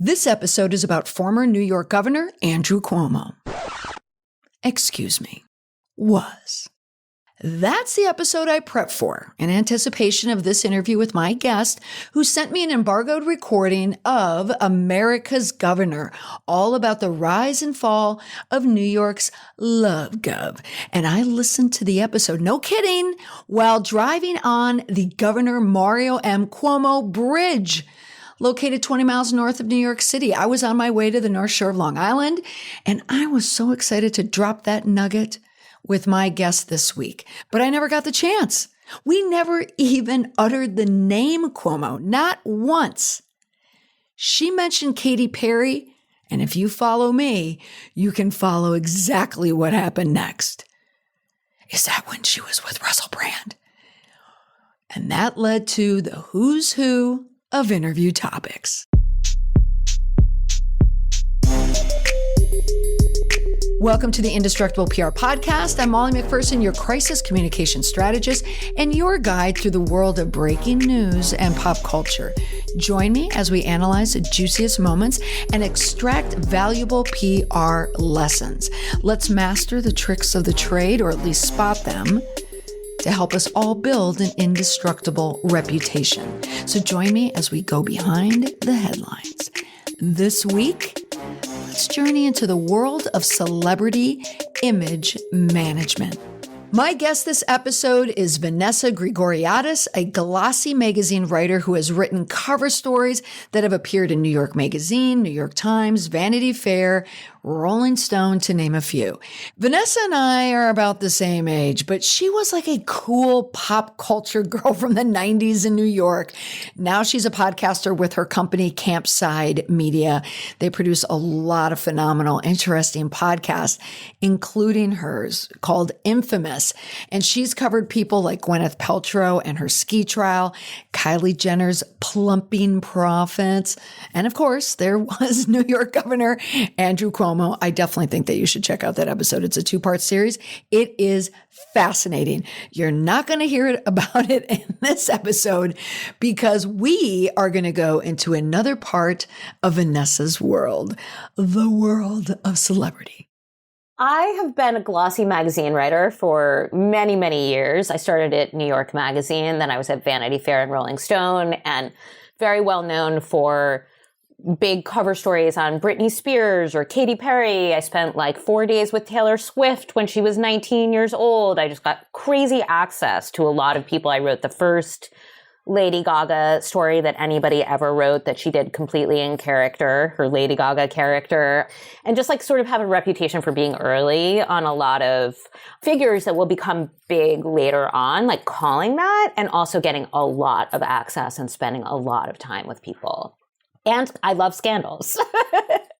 This episode is about former New York Governor Andrew Cuomo. Excuse me, was. That's the episode I prepped for in anticipation of this interview with my guest, who sent me an embargoed recording of America's Governor, all about the rise and fall of New York's Love Gov. And I listened to the episode, no kidding, while driving on the Governor Mario M. Cuomo Bridge, located 20 miles north of New York City. I was on my way to the North Shore of Long Island, and I was so excited to drop that nugget with my guest this week, but I never got the chance. We never even uttered the name Cuomo, not once. She mentioned Katy Perry, and if you follow me, you can follow exactly what happened next. Is that when she was with Russell Brand? And that led to the who's who of interview topics. Welcome to the Indestructible PR Podcast. I'm Molly McPherson, your crisis communication strategist and your guide through the world of breaking news and pop culture. Join me as we analyze the juiciest moments and extract valuable PR lessons. Let's master the tricks of the trade, or at least spot them, to help us all build an indestructible reputation. So join me as we go behind the headlines. This week, let's journey into the world of celebrity image management. My guest this episode is Vanessa Grigoriadis, a glossy magazine writer who has written cover stories that have appeared in New York Magazine, New York Times, Vanity Fair, Rolling Stone, to name a few. Vanessa and I are about the same age, but she was like a cool pop culture girl from the 90s in New York. Now she's a podcaster with her company, Campside Media. They produce a lot of phenomenal, interesting podcasts, including hers called Infamous. And she's covered people like Gwyneth Paltrow and her ski trial, Kylie Jenner's plumping profits, and of course, there was New York Governor Andrew Cuomo. I definitely think that you should check out that episode. It's a 2-part series. It is fascinating. You're not going to hear about it in this episode because we are going to go into another part of Vanessa's world, the world of celebrity. I have been a glossy magazine writer for many, many years. I started at New York Magazine, then I was at Vanity Fair and Rolling Stone, and very well known for big cover stories on Britney Spears or Katy Perry. I spent like 4 days with Taylor Swift when she was 19 years old. I just got crazy access to a lot of people. I wrote the first Lady Gaga story that anybody ever wrote that she did completely in character, her Lady Gaga character, and just like sort of have a reputation for being early on a lot of figures that will become big later on, like calling that, and also getting a lot of access and spending a lot of time with people. And I love scandals.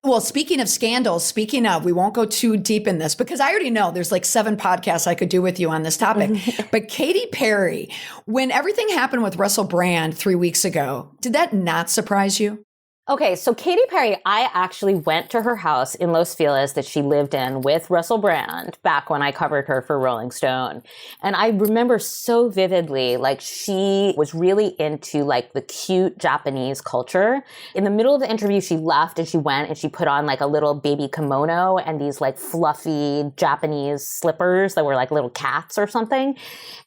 Well, speaking of scandals, we won't go too deep in this because I already know there's like 7 podcasts I could do with you on this topic. But Katy Perry, when everything happened with Russell Brand 3 weeks ago, did that not surprise you? Okay, so Katy Perry, I actually went to her house in Los Feliz that she lived in with Russell Brand back when I covered her for Rolling Stone. And I remember so vividly, like she was really into like the cute Japanese culture. In the middle of the interview, she left and she went and she put on like a little baby kimono and these like fluffy Japanese slippers that were like little cats or something.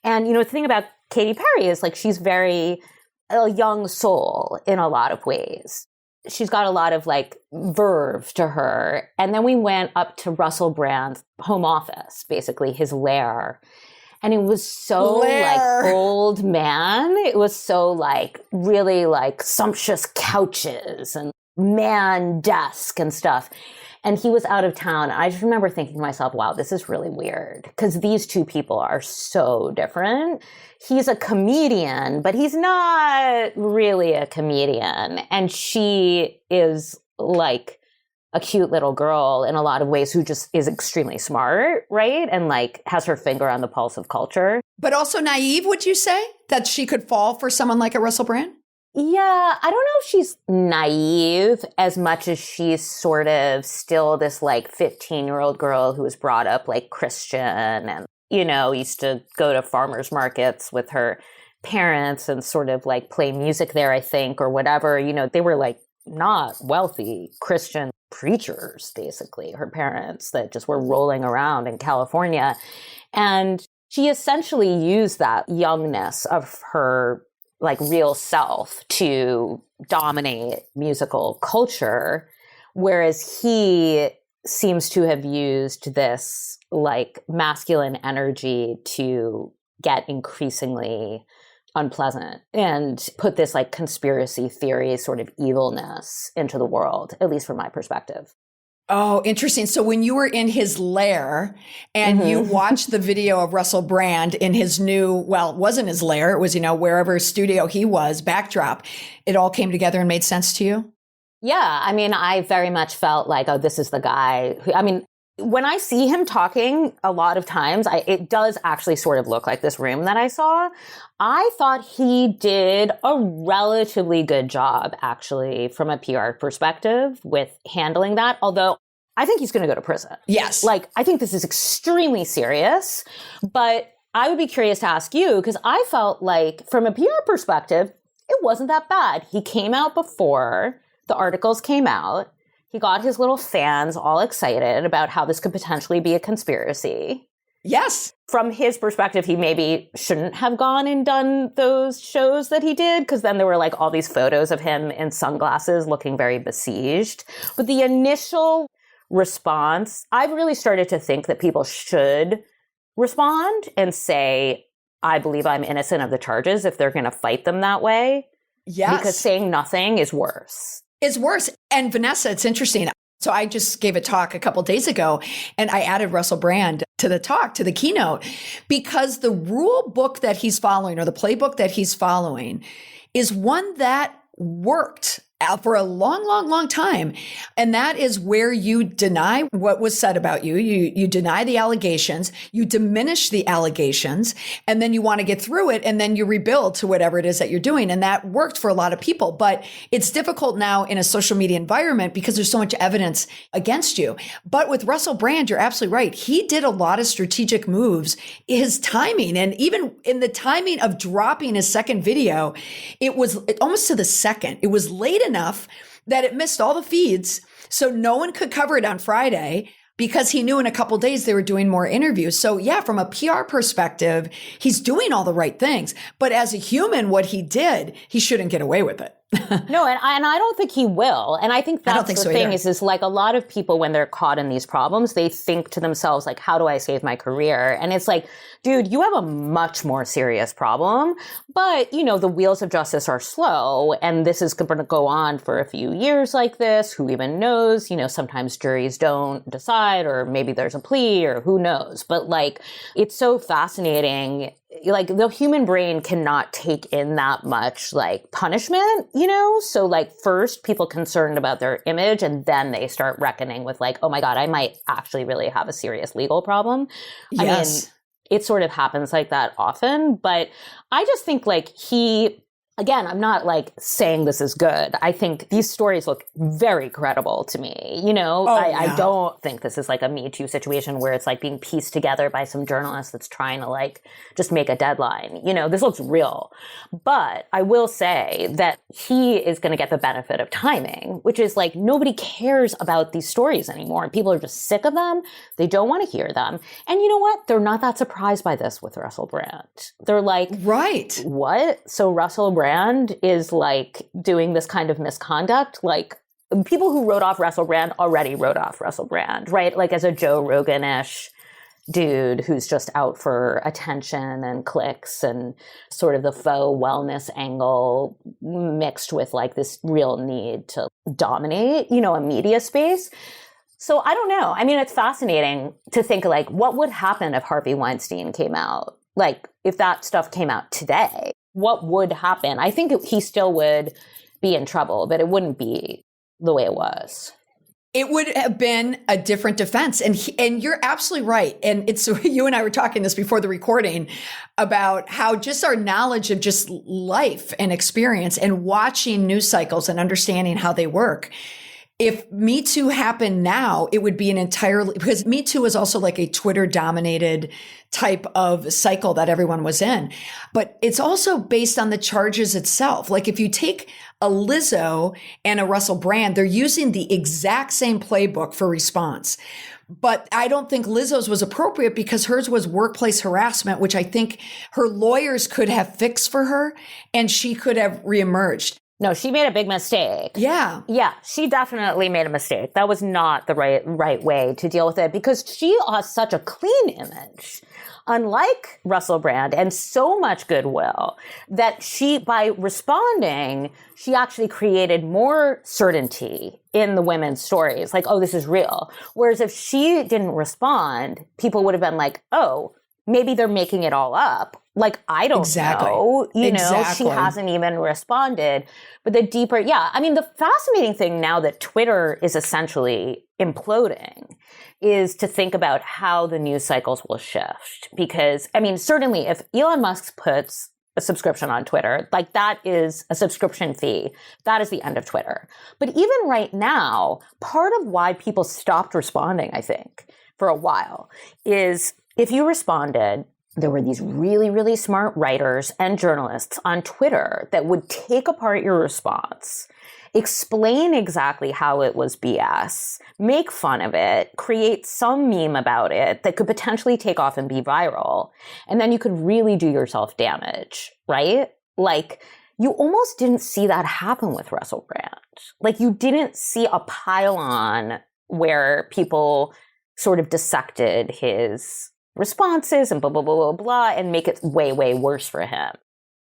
And, you know, the thing about Katy Perry is like she's very a young soul in a lot of ways. She's got a lot of like verve to her. And then we went up to Russell Brand's home office, basically his lair. And it was so like old man. It was so like really like sumptuous couches and man desk and stuff. And he was out of town. I just remember thinking to myself, wow, this is really weird because these two people are so different. He's a comedian, but he's not really a comedian. And she is like a cute little girl in a lot of ways who just is extremely smart, right? And like has her finger on the pulse of culture. But also naive, would you say? That she could fall for someone like a Russell Brand? Yeah, I don't know if she's naive as much as she's sort of still this like 15-year-old girl who was brought up like Christian and, you know, used to go to farmers markets with her parents and sort of like play music there, I think, or whatever. You know, they were like not wealthy Christian preachers, basically, her parents that just were rolling around in California. And she essentially used that youngness of her like real self to dominate musical culture, whereas he seems to have used this like masculine energy to get increasingly unpleasant and put this like conspiracy theory sort of evilness into the world, at least from my perspective. Oh, interesting. So when you were in his lair and you watched the video of Russell Brand in his new, well, it wasn't his lair, it was, wherever studio he was, backdrop, it all came together and made sense to you? Yeah. I mean, I very much felt like, oh, this is the guy who, I mean, when I see him talking a lot of times, it does actually sort of look like this room that I saw. I thought he did a relatively good job, actually, from a PR perspective with handling that. Although I think he's going to go to prison. Yes. Like, I think this is extremely serious. But I would be curious to ask you, because I felt like from a PR perspective, it wasn't that bad. He came out before the articles came out. He got his little fans all excited about how this could potentially be a conspiracy. Yes. From his perspective, he maybe shouldn't have gone and done those shows that he did, because then there were like all these photos of him in sunglasses looking very besieged. But the initial response, I've really started to think that people should respond and say, I believe I'm innocent of the charges if they're going to fight them that way. Yes. Because saying nothing is worse. It's worse. And Vanessa, it's interesting. So I just gave a talk a couple of days ago and I added Russell Brand to the talk, to the keynote, because the rule book that he's following or the playbook that he's following is one that worked out for a long, long, long time. And that is where you deny what was said about you. You deny the allegations, you diminish the allegations, and then you want to get through it. And then you rebuild to whatever it is that you're doing. And that worked for a lot of people, but it's difficult now in a social media environment because there's so much evidence against you. But with Russell Brand, you're absolutely right. He did a lot of strategic moves. His timing, and even in the timing of dropping his second video, it was almost to the second. It was late enough that it missed all the feeds. So no one could cover it on Friday because he knew in a couple of days they were doing more interviews. So yeah, from a PR perspective, he's doing all the right things. But as a human, what he did, he shouldn't get away with it. No, and I don't think he will. And I think that's the thing is like a lot of people, when they're caught in these problems, they think to themselves, like, how do I save my career? And it's like, dude, you have a much more serious problem. But, the wheels of justice are slow. And this is going to go on for a few years like this. Who even knows? Sometimes juries don't decide, or maybe there's a plea, or who knows. But like, it's so fascinating. Like, the human brain cannot take in that much like punishment, So like, first people concerned about their image, and then they start reckoning with like, oh my God, I might actually really have a serious legal problem. Yes. I mean, it sort of happens like that often, but I just think like again, I'm not like saying this is good. I think these stories look very credible to me. I don't think this is like a Me Too situation where it's like being pieced together by some journalist that's trying to like just make a deadline. This looks real. But I will say that he is going to get the benefit of timing, which is like nobody cares about these stories anymore. And people are just sick of them. They don't want to hear them. And you know what? They're not that surprised by this with Russell Brand. They're like, right. What? So Russell Brand is like doing this kind of misconduct. Like, people who wrote off Russell Brand already wrote off Russell Brand, right? Like, as a Joe Rogan-ish dude who's just out for attention and clicks and sort of the faux wellness angle mixed with like this real need to dominate, a media space. So I don't know. I mean, it's fascinating to think like, what would happen if Harvey Weinstein came out? Like, if that stuff came out today, what would happen? I think he still would be in trouble, but it wouldn't be the way it was. It would have been a different defense. And you're absolutely right. And it's, you and I were talking this before the recording about how just our knowledge of just life and experience and watching news cycles and understanding how they work if Me Too happened now, it would be an entirely, because Me Too is also like a Twitter dominated type of cycle that everyone was in. But it's also based on the charges itself. Like if you take a Lizzo and a Russell Brand, they're using the exact same playbook for response. But I don't think Lizzo's was appropriate because hers was workplace harassment, which I think her lawyers could have fixed for her and she could have reemerged. No, she made a big mistake. Yeah. Yeah, she definitely made a mistake. That was not the right way to deal with it because she has such a clean image, unlike Russell Brand, and so much goodwill that she, by responding, she actually created more certainty in the women's stories. Like, oh, this is real. Whereas if she didn't respond, people would have been like, oh, maybe they're making it all up. Like, I don't know, she hasn't even responded. But the deeper, the fascinating thing now that Twitter is essentially imploding is to think about how the news cycles will shift. Because, certainly if Elon Musk puts a subscription on Twitter, like that is a subscription fee. That is the end of Twitter. But even right now, part of why people stopped responding, I think, for a while is if you responded, there were these really, really smart writers and journalists on Twitter that would take apart your response, explain exactly how it was BS, make fun of it, create some meme about it that could potentially take off and be viral. And then you could really do yourself damage, right? Like, you almost didn't see that happen with Russell Brand. Like, you didn't see a pile-on where people sort of dissected his responses and blah, blah, blah, blah, blah, and make it way, way worse for him.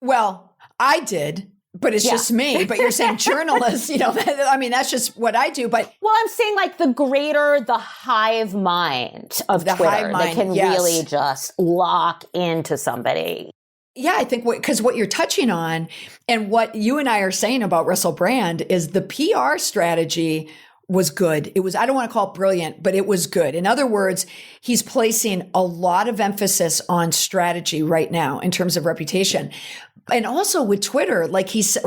Well, I did, but it's just me. But you're saying journalists, that's just what I do. But well, I'm saying like the hive mind of the Twitter that can really just lock into somebody. Yeah, I think because what you're touching on and what you and I are saying about Russell Brand is the PR strategy was good. It was, I don't want to call it brilliant, but it was good. In other words, he's placing a lot of emphasis on strategy right now in terms of reputation. And also with Twitter, like he's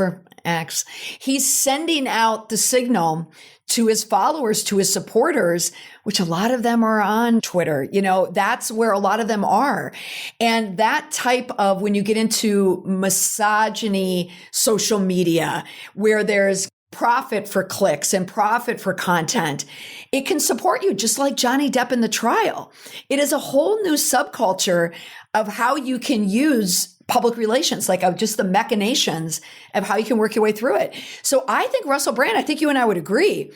sending out the signal to his followers, to his supporters, which a lot of them are on Twitter. That's where a lot of them are. And that type of, when you get into misogyny, social media, where there's profit for clicks and profit for content, it can support you just like Johnny Depp in the trial. It is a whole new subculture of how you can use public relations, like of just the machinations of how you can work your way through it. So I think Russell Brand, I think you and I would agree,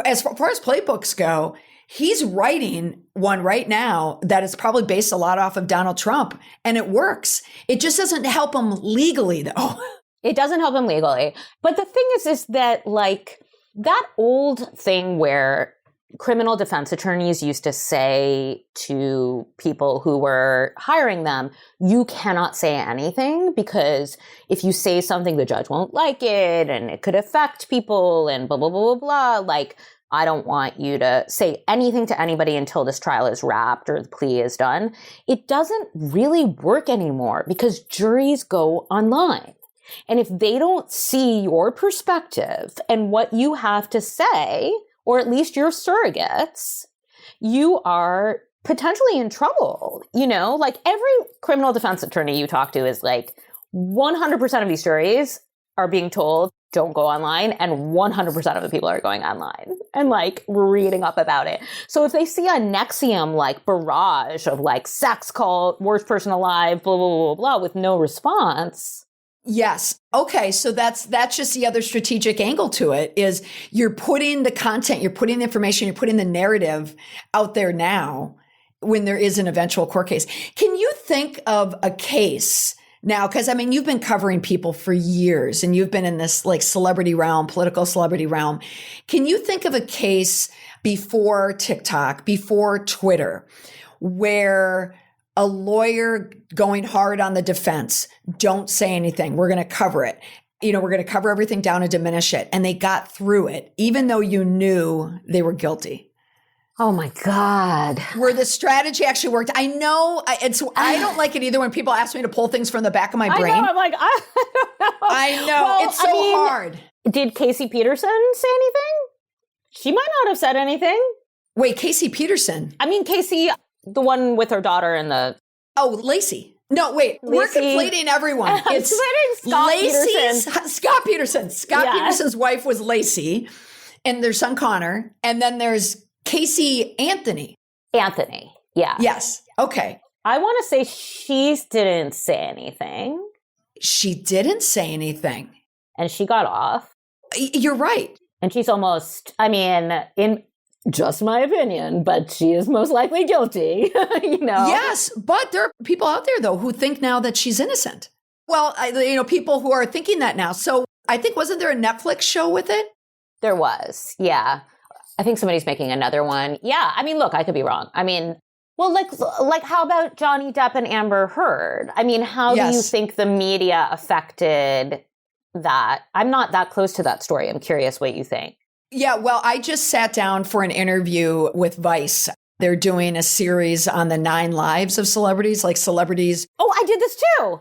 as far as playbooks go, he's writing one right now that is probably based a lot off of Donald Trump, and it works. It just doesn't help him legally, though. It doesn't help him legally. But the thing is that like that old thing where criminal defense attorneys used to say to people who were hiring them, you cannot say anything because if you say something, the judge won't like it and it could affect people and blah, blah, blah, blah, blah. Like, I don't want you to say anything to anybody until this trial is wrapped or the plea is done. It doesn't really work anymore because juries go online. And if they don't see your perspective and what you have to say, or at least your surrogates, you are potentially in trouble. Like every criminal defense attorney you talk to is like 100% of these juries are being told don't go online, and 100% of the people are going online and like reading up about it. So if they see a NXIVM like barrage of like sex cult, worst person alive, blah, blah, blah, blah, with no response. Yes. Okay. So that's just the other strategic angle to it is you're putting the content, you're putting the information, you're putting the narrative out there now when there is an eventual court case. Can you think of a case now? Because you've been covering people for years and you've been in this like celebrity realm, political celebrity realm. Can you think of a case before TikTok, before Twitter, where a lawyer going hard on the defense, don't say anything, we're going to cover it. We're going to cover everything down and diminish it. And they got through it, even though you knew they were guilty. Oh my God. Where the strategy actually worked. I know I don't like it either when people ask me to pull things from the back of my brain. I know, I'm like, I don't know. I know. Well, it's so hard. Did Casey Peterson say anything? She might not have said anything. Wait, Casey Peterson. I mean, Casey, the one with her daughter in the... Oh, Lacey. No, wait. Lacey. We're conflating everyone. It's Scott Peterson. Scott Peterson. Scott Peterson's wife was Lacey, and their son Connor. And then there's Casey Anthony. Anthony, yeah. Yes. Okay. I want to say she didn't say anything. She didn't say anything. And she got off. You're right. And she's almost, I mean, in just my opinion, but she is most likely guilty, you know? Yes, but there are people out there, though, who think now that she's innocent. Well, people who are thinking that now. So I think, wasn't there a Netflix show with it? There was, yeah. I think somebody's making another one. Yeah, I mean, look, I could be wrong. I mean... Well, like, how about Johnny Depp and Amber Heard? I mean, how do you think the media affected that? I'm not that close to that story. I'm curious what you think. Yeah, well, I just sat down for an interview with Vice. They're doing a series on the 9 lives of celebrities, like celebrities. Oh, I did this too.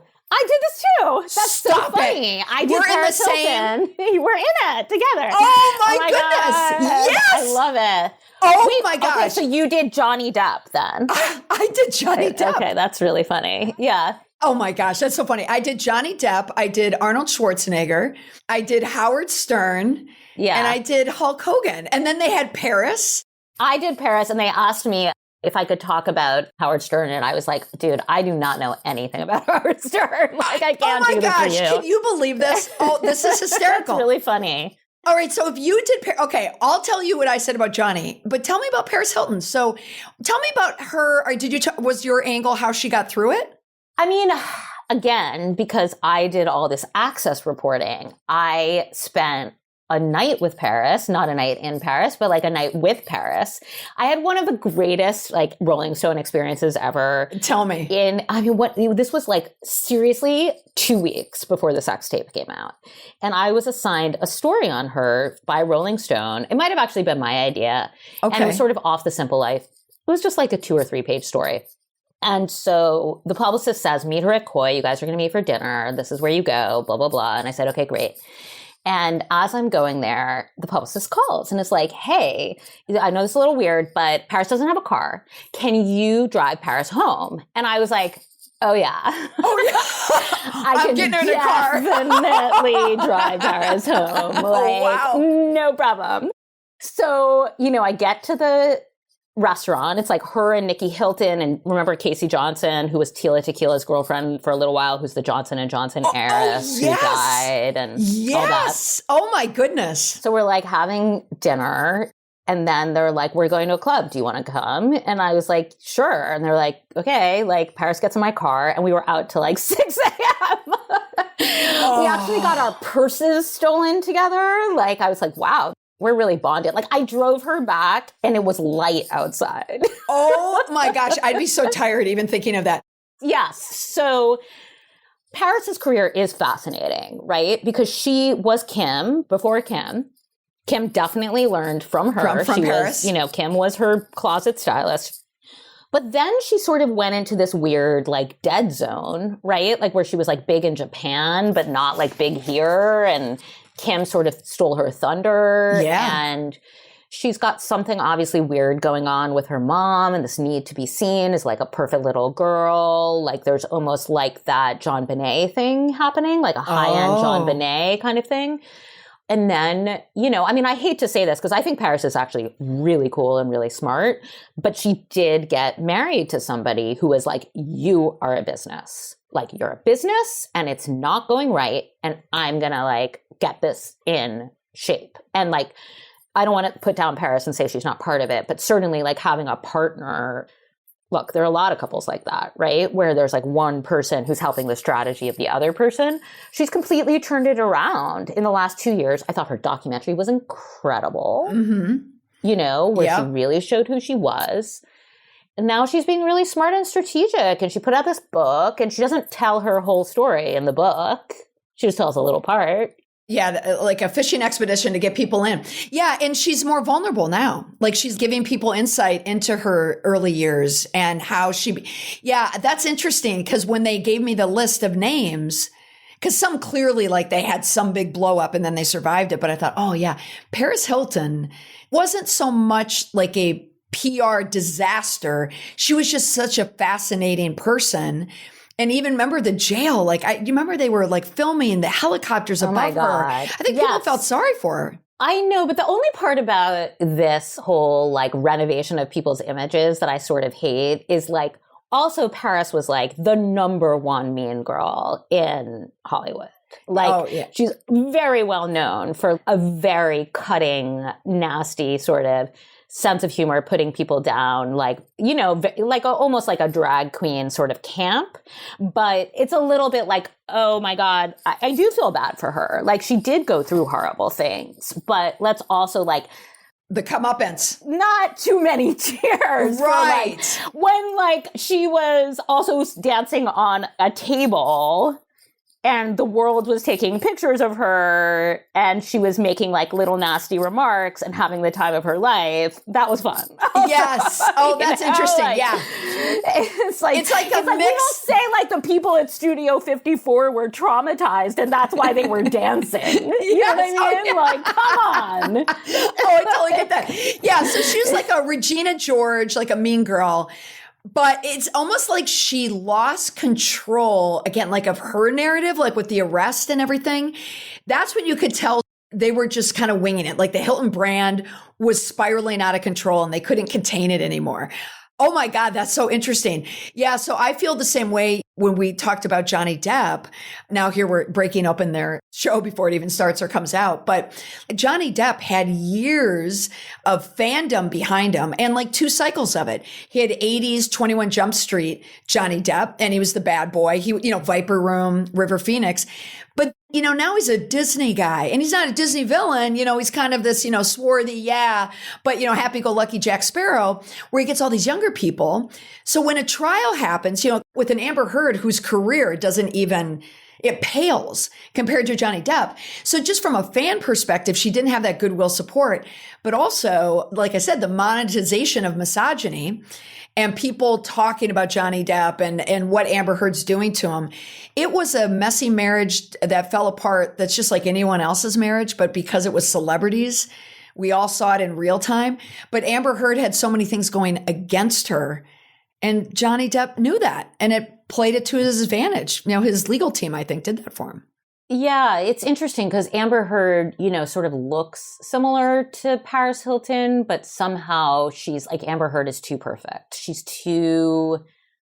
That's Stop so funny. it. I did We're Paris in the Hilton. We're in it together. Oh my goodness. God. Yes. I love it. Oh my gosh. Okay, so you did Johnny Depp then. I did Johnny Depp. Okay, that's really funny. Yeah. Oh my gosh, that's so funny. I did Johnny Depp. I did Arnold Schwarzenegger. I did Howard Stern. Yeah. And I did Hulk Hogan. And then they had Paris. I did Paris, and they asked me if I could talk about Howard Stern. And I was like, dude, I do not know anything about Howard Stern. Like, I can't do this for you. Can you believe this? Oh, this is hysterical. It's really funny. All right. So if you did, okay, I'll tell you what I said about Johnny, but tell me about Paris Hilton. So tell me about her. Or was your angle how she got through it? I mean, again, because I did all this access reporting, I spent a night with Paris, not a night in Paris, but like a night with Paris. I had one of the greatest like Rolling Stone experiences ever. Tell me. This was like seriously 2 weeks before the sex tape came out. And I was assigned a story on her by Rolling Stone. It might have actually been my idea. Okay. And it was sort of off the simple life. It was just like a 2 or 3 page story. And so the publicist says, meet her at Koi. You guys are going to meet for dinner. This is where you go, blah, blah, blah. And I said, okay, great. And as I'm going there, the publicist calls and is like, hey, I know this is a little weird, but Paris doesn't have a car. Can you drive Paris home? And I was like, oh, yeah. Oh, yeah. I'm getting in a car. Definitely drive Paris home. Like, wow. No problem. So, I get to the restaurant. It's like her and Nikki Hilton, and remember Casey Johnson, who was Tila Tequila's girlfriend for a little while, who's the Johnson & Johnson heiress who died and all that. Oh my goodness. So we're like having dinner, and then they're like, we're going to a club. Do you want to come? And I was like, sure. And they're like, okay. Like Paris gets in my car, and we were out till like 6 a.m. We actually got our purses stolen together. Like I was like, wow. We're really bonded. Like I drove her back and it was light outside. Oh my gosh. I'd be so tired even thinking of that. Yes. So Paris's career is fascinating, right? Because she was Kim before Kim. Kim definitely learned from her. From Paris. Kim was her closet stylist. But then she sort of went into this weird like dead zone, right? Like where she was like big in Japan, but not like big here. And Kim sort of stole her thunder. Yeah. And she's got something obviously weird going on with her mom, and this need to be seen as like a perfect little girl. Like there's almost like that John Bonet thing happening, like a high-end John Bonet kind of thing. And then, I hate to say this because I think Paris is actually really cool and really smart, but she did get married to somebody who was like, you are a business. Like you're a business and it's not going right. And I'm going to like get this in shape. And like, I don't want to put down Paris and say she's not part of it, but certainly like having a partner. Look, there are a lot of couples like that, right? Where there's like one person who's helping the strategy of the other person. She's completely turned it around in the last 2 years. I thought her documentary was incredible, where she really showed who she was. And now she's being really smart and strategic. And she put out this book, and she doesn't tell her whole story in the book. She just tells a little part. Yeah, like a fishing expedition to get people in. Yeah, and she's more vulnerable now. Like she's giving people insight into her early years and how that's interesting because when they gave me the list of names, Because some clearly like they had some big blow up and then they survived it. But I thought, oh yeah, Paris Hilton wasn't so much like a PR disaster. She was just such a fascinating person. And even remember the jail, like you remember they were like filming the helicopters above her. I think people felt sorry for her. I know, but the only part about this whole like renovation of people's images that I sort of hate is like, also Paris was like the number one mean girl in Hollywood. Like she's very well known for a very cutting, nasty sort of sense of humor, putting people down, like, you know, like almost like a drag queen sort of camp. But it's a little bit like, oh my God, I do feel bad for her. Like she did go through horrible things, but let's also like, the comeuppance. Not too many tears. Right. Like, when like she was also dancing on a table and the world was taking pictures of her and she was making like little nasty remarks and having the time of her life. That was fun. Yes. Oh, that's interesting. Like, yeah. It's like a mix. We don't say like the people at Studio 54 were traumatized and that's why they were dancing. You know what I mean? Oh, yeah. Like, come on. Oh, I totally get that. Yeah. So she was like a Regina George, like a mean girl. But it's almost like she lost control, again, like of her narrative, like with the arrest and everything. That's when you could tell they were just kind of winging it. Like the Hilton brand was spiraling out of control and they couldn't contain it anymore. Oh my God, that's so interesting. Yeah, so I feel the same way when we talked about Johnny Depp. Now here we're breaking open their show before it even starts or comes out. But Johnny Depp had years of fandom behind him and like 2 cycles of it. He had 80s 21 Jump Street Johnny Depp, and he was the bad boy. He, you know, Viper Room, River Phoenix. But, you know, now he's a Disney guy and he's not a Disney villain. You know, he's kind of this, you know, swarthy, but, you know, happy-go-lucky Jack Sparrow, where he gets all these younger people. So when a trial happens, you know, with an Amber Heard whose career doesn't even, it pales compared to Johnny Depp. So just from a fan perspective, she didn't have that goodwill support, but also, like I said, the monetization of misogyny and people talking about Johnny Depp and what Amber Heard's doing to him. It was a messy marriage that fell apart. That's just like anyone else's marriage, but because it was celebrities, we all saw it in real time. But Amber Heard had so many things going against her, and Johnny Depp knew that, and it played it to his advantage. You know, his legal team, I think, did that for him. Yeah, it's interesting because Amber Heard, you know, sort of looks similar to Paris Hilton, but somehow she's like, Amber Heard is too perfect. She's too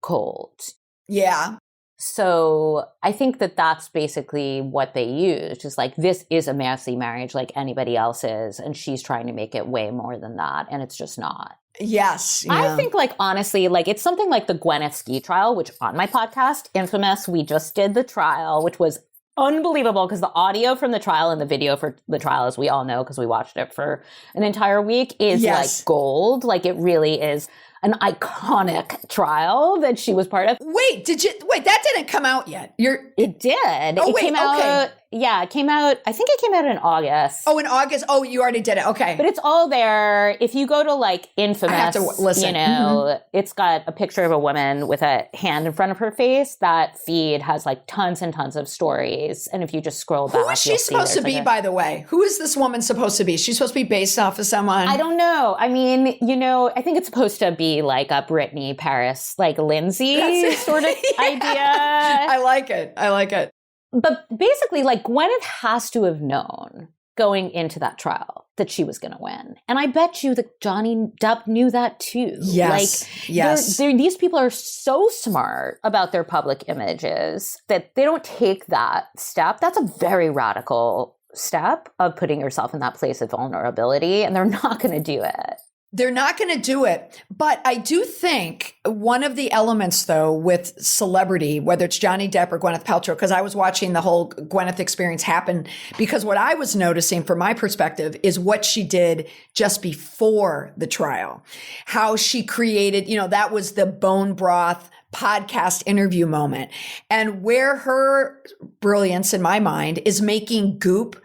cold. Yeah. So I think that that's basically what they used. Is like, this is a messy marriage like anybody else's, and she's trying to make it way more than that, and it's just not. Yes. Yeah. I think like, honestly, like it's something like the Gwyneth Ski trial, which on my podcast, Infamous, we just did the trial, which was unbelievable because the audio from the trial and the video for the trial, as we all know, because we watched it for an entire week, is like gold. Like it really is an iconic trial that she was part of. Wait, that didn't come out yet. It did. Oh, it came out. Okay. Yeah, it came out. I think it came out in August. Oh, in August. Oh, you already did it. Okay. But it's all there. If you go to like Infamous, I have to listen. You know, It's got a picture of a woman with a hand in front of her face. That feed has like tons and tons of stories. And if you just scroll back, who is she supposed to be, by the way? Who is this woman supposed to be? She's supposed to be based off of someone. I don't know. I mean, you know, I think it's supposed to be like a Britney Paris, like Lindsay sort of idea. I like it. But basically, like, Gwyneth has to have known going into that trial that she was going to win. And I bet you that Johnny Depp knew that too. Yes. Like, yes. These people are so smart about their public images that they don't take that step. That's a very radical step of putting yourself in that place of vulnerability, and they're not going to do it. They're not going to do it. But I do think one of the elements, though, with celebrity, whether it's Johnny Depp or Gwyneth Paltrow, because I was watching the whole Gwyneth experience happen, because what I was noticing from my perspective is what she did just before the trial, how she created, you know, that was the bone broth podcast interview moment, and where her brilliance, in my mind, is making Goop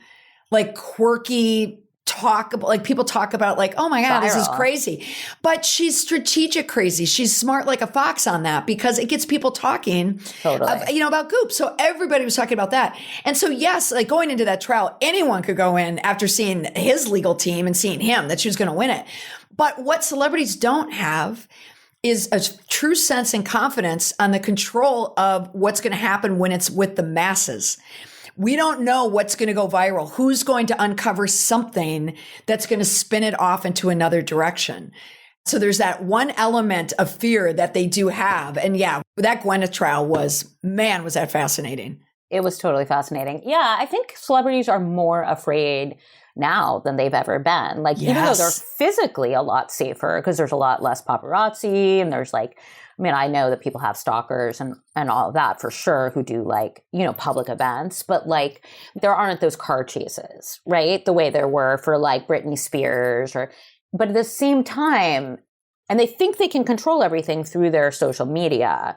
like quirky, people talk about like, oh my God, this is Viral. crazy. But she's strategic crazy. She's smart like a fox on that because it gets people talking, Totally. about Goop. So everybody was talking about that. And so, yes, like going into that trial, anyone could go in after seeing his legal team and seeing him that she was going to win it. But what celebrities don't have is a true sense and confidence on the control of what's going to happen when it's with the masses. We don't know what's going to go viral, who's going to uncover something that's going to spin it off into another direction. So there's that one element of fear that they do have. And yeah, that Gwyneth trial was that fascinating. It was totally fascinating. Yeah, I think celebrities are more afraid now than they've ever been. Like, even though they're physically a lot safer because there's a lot less paparazzi and there's like, I mean, I know that people have stalkers and all of that for sure who do like, public events, but like there aren't those car chases, right? The way there were for like Britney Spears but at the same time, and they think they can control everything through their social media,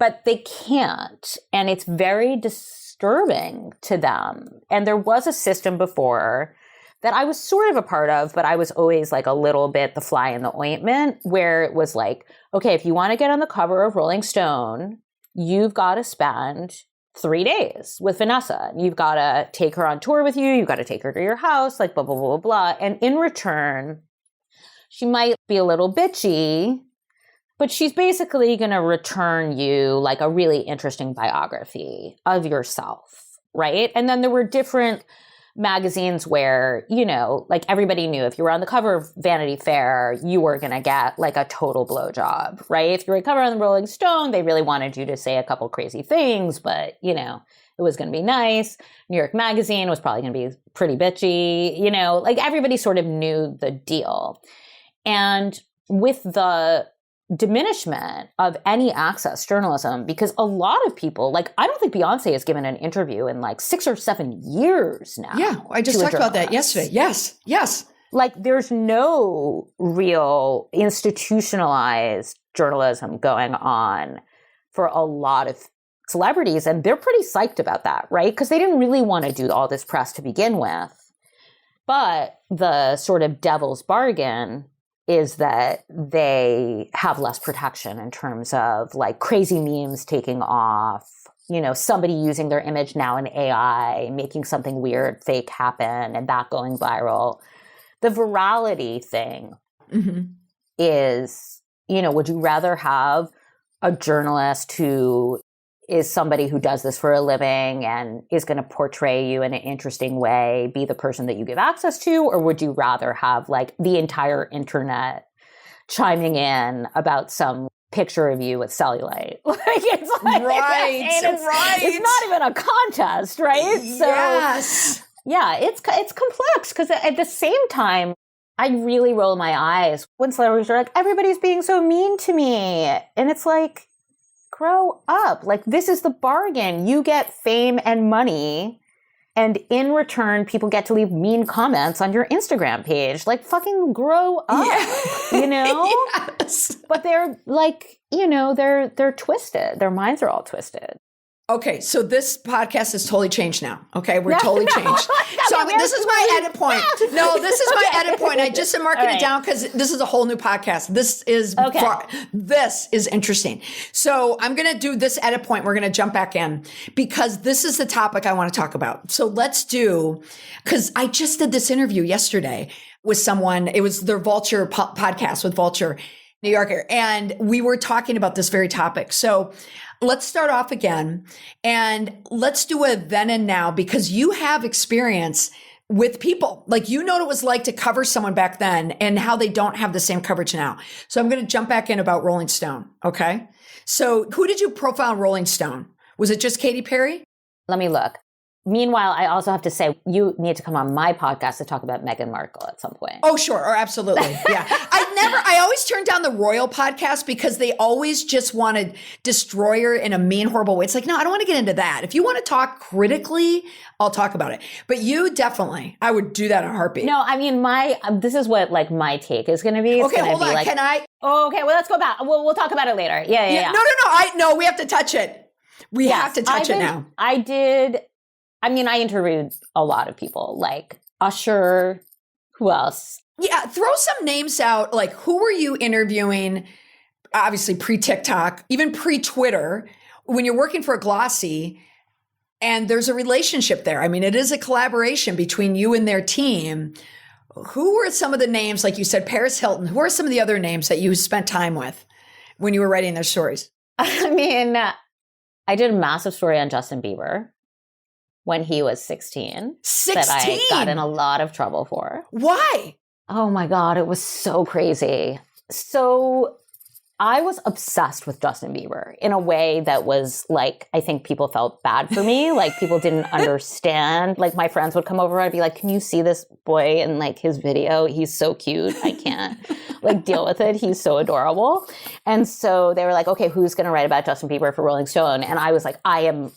but they can't. And it's very disturbing to them. And there was a system before that I was sort of a part of, but I was always like a little bit the fly in the ointment, where it was like, okay, if you want to get on the cover of Rolling Stone, you've got to spend 3 days with Vanessa. You've got to take her on tour with you. You've got to take her to your house, like blah, blah, blah, blah, blah. And in return, she might be a little bitchy, but she's basically going to return you like a really interesting biography of yourself, right? And then there were different magazines where, like everybody knew if you were on the cover of Vanity Fair, you were going to get like a total blowjob, right? If you were a cover on the Rolling Stone, they really wanted you to say a couple crazy things, but, it was going to be nice. New York Magazine was probably going to be pretty bitchy, like everybody sort of knew the deal. And with the diminishment of any access journalism, because a lot of people, like, I don't think Beyonce has given an interview in like 6 or 7 years now. Yeah, I just talked about that yesterday. Yes. Like, there's no real institutionalized journalism going on for a lot of celebrities, and they're pretty psyched about that, right? Because they didn't really want to do all this press to begin with. But the sort of devil's bargain is that they have less protection in terms of like crazy memes taking off, somebody using their image now in AI, making something weird, fake happen, and that going viral. The virality thing is, would you rather have a journalist who is somebody who does this for a living and is going to portray you in an interesting way, be the person that you give access to? Or would you rather have like the entire internet chiming in about some picture of you with cellulite? Like, it's like, right. It's not even a contest, right? So, yes. Yeah, it's complex because at the same time, I really roll my eyes when celebrities are like, everybody's being so mean to me. And it's like, grow up. Like, this is the bargain. You get fame and money, and in return, people get to leave mean comments on your Instagram page. Like, fucking grow up, Yes. But they're like, they're twisted. Their minds are all twisted. Okay, so this podcast has totally changed now. Okay, we're totally changed. So this is my edit point. No, this is my edit point. I just am marking it down because this is a whole new podcast. This is this is interesting. So I'm going to do this edit point. We're going to jump back in because this is the topic I want to talk about. So let's do, because I just did this interview yesterday with someone. It was their Vulture podcast with Vulture, New Yorker, and we were talking about this very topic. So let's start off again and let's do a then and now, because you have experience with people. Like, what it was like to cover someone back then and how they don't have the same coverage now. So I'm going to jump back in about Rolling Stone. Okay. So who did you profile in Rolling Stone? Was it just Katy Perry? Let me look. Meanwhile, I also have to say, you need to come on my podcast to talk about Meghan Markle at some point. Oh, sure. Or absolutely. Yeah. I always turn down the Royal podcast because they always just want to destroy her in a mean, horrible way. It's like, no, I don't want to get into that. If you want to talk critically, I'll talk about it. But you definitely, I would do that in a heartbeat. No, I mean, this is what like my take is going to be. Okay, hold on. Like, can I? Oh, okay. Well, let's go back. We'll talk about it later. Yeah. No, we have to touch it. We have to touch it now. I interviewed a lot of people, like Usher, Who else? Yeah, throw some names out. Like, who were you interviewing? Obviously, pre-TikTok, even pre-Twitter, when you're working for a Glossy, and there's a relationship there. I mean, it is a collaboration between you and their team. Who were some of the names, like you said, Paris Hilton? Who are some of the other names that you spent time with when you were writing their stories? I mean, I did a massive story on Justin Bieber when he was 16. 16? That I got in a lot of trouble for. Why? Oh my God, it was so crazy. So I was obsessed with Justin Bieber in a way that was like, I think people felt bad for me. Like people didn't understand. Like my friends would come over and I'd be like, can you see this boy in like his video? He's so cute. I can't like deal with it. He's so adorable. And so they were like, okay, who's going to write about Justin Bieber for Rolling Stone? And I was like, I am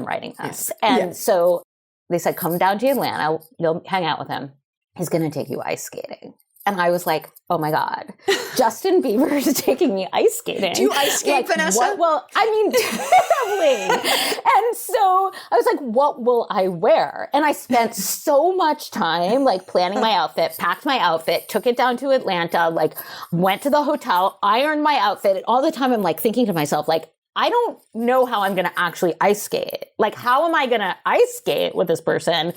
writing this. And so they said, come down to Atlanta. You'll hang out with him. He's going to take you ice skating. And I was like, oh my God, Justin Bieber is taking me ice skating. Do you ice skate, like, Vanessa? Well, I mean, terribly. And so I was like, what will I wear? And I spent so much time like planning my outfit, packed my outfit, took it down to Atlanta, like went to the hotel, ironed my outfit. And all the time I'm like thinking to myself, like, I don't know how I'm going to actually ice skate. Like, how am I going to ice skate with this person?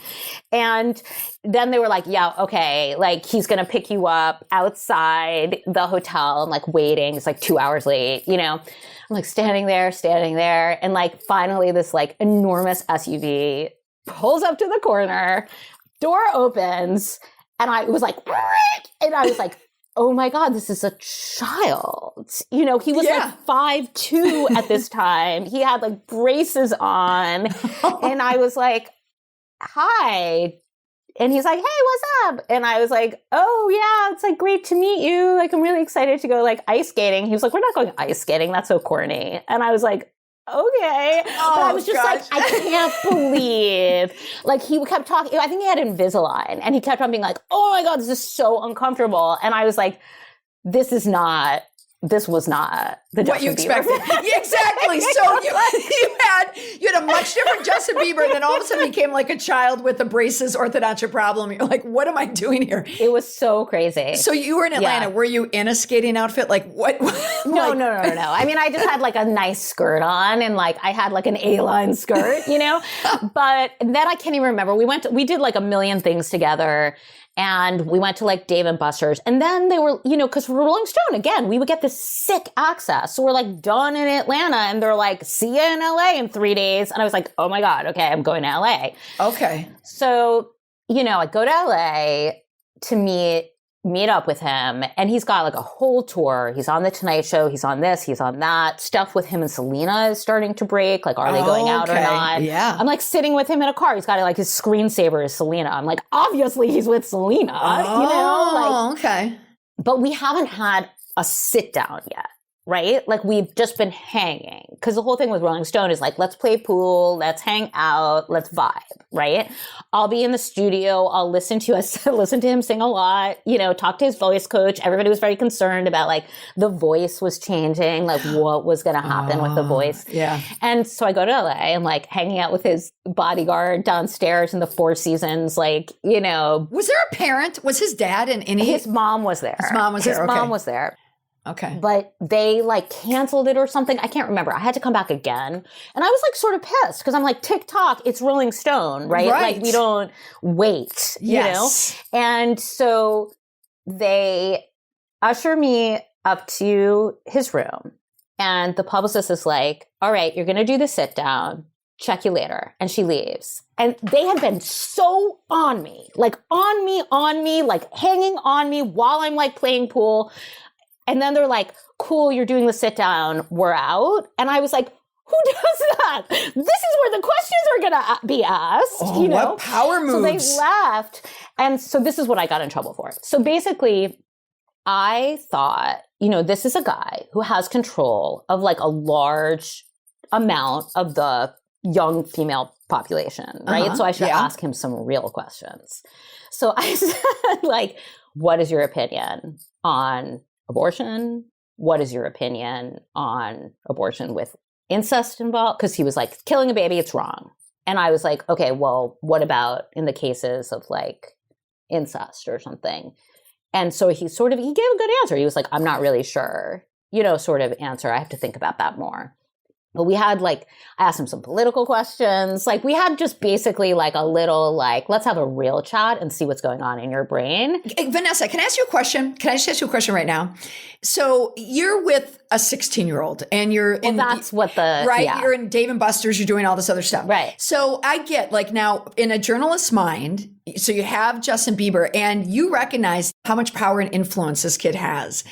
And then they were like, yeah, okay. Like, he's going to pick you up outside the hotel. I'm like waiting. It's like 2 hours late, you know? I'm like standing there. And like, finally this like enormous SUV pulls up to the corner, door opens. And I was like, oh my God, this is a child. You know, he was like 5'2" at this time. He had like braces on. And I was like, hi. And he's like, hey, what's up? And I was like, oh yeah, it's like great to meet you. Like, I'm really excited to go like ice skating. He was like, we're not going ice skating. That's so corny. And I was like, okay. But I was just like, I can't believe. Like he kept talking. I think he had Invisalign and he kept on being like, oh my God, this is so uncomfortable. And I was like, this was not the what Justin you expected. Bieber. Yeah, exactly. So you had a much different Justin Bieber, and then all of a sudden became like a child with a braces orthodontia problem. You're like, what am I doing here? It was so crazy. So you were in Atlanta. Yeah. Were you in a skating outfit? Like what? No. I mean, I just had like a nice skirt on and like I had like an A-line skirt, you know, but then I can't even remember. We did like a million things together. And we went to like Dave and Buster's. And then they were, you know, because for Rolling Stone, again, we would get this sick access. So we're like done in Atlanta and they're like, see you in LA in 3 days. And I was like, oh my God, okay, I'm going to LA. Okay. So, you know, I go to LA to meet up with him, and he's got like a whole tour. He's on The Tonight Show. He's on this. He's on that. Stuff with him and Selena is starting to break. Like, are they going out or not? Yeah. I'm like sitting with him in a car. He's got like his screensaver is Selena. I'm like, obviously he's with Selena, you know? Like, okay. But we haven't had a sit down yet. Right? Like we've just been hanging. Because the whole thing with Rolling Stone is like, let's play pool, let's hang out, let's vibe, right? I'll be in the studio, I'll listen to him sing a lot, you know, talk to his voice coach. Everybody was very concerned about like the voice was changing, like what was going to happen with the voice. Yeah. And so I go to LA and like hanging out with his bodyguard downstairs in the Four Seasons, like, you know. Was there a parent? Was his dad in any? His mom was there. His mom was there. Okay. But they like canceled it or something. I can't remember. I had to come back again. And I was like sort of pissed because I'm like, TikTok, it's Rolling Stone, right? Like we don't wait, you know? And so they usher me up to his room and the publicist is like, all right, you're going to do the sit down. Check you later. And she leaves. And they had been so on me, like like hanging on me while I'm like playing pool. And then they're like, cool, you're doing the sit down, we're out. And I was like, who does that? This is where the questions are going to be asked. Oh, you know? What power moves. So they left. And so this is what I got in trouble for. So basically, I thought, you know, this is a guy who has control of like a large amount of the young female population, right? So I should ask him some real questions. So I said, like, what is your opinion on abortion? What is your opinion on abortion with incest involved? Because he was like, killing a baby, it's wrong. And I was like, okay, well, what about in the cases of like incest or something. And so he gave a good answer. He was like, I'm not really sure, sort of answer. I have to think about that more. But we had I asked him some political questions. We had just basically a little let's have a real chat and see what's going on in your brain. Hey, Vanessa, can I ask you a question? Can I just ask you a question right now? So you're with a 16-year-old and you're you're in Dave & Buster's, you're doing all this other stuff. Right. So I get now in a journalist's mind, so you have Justin Bieber and you recognize how much power and influence this kid has.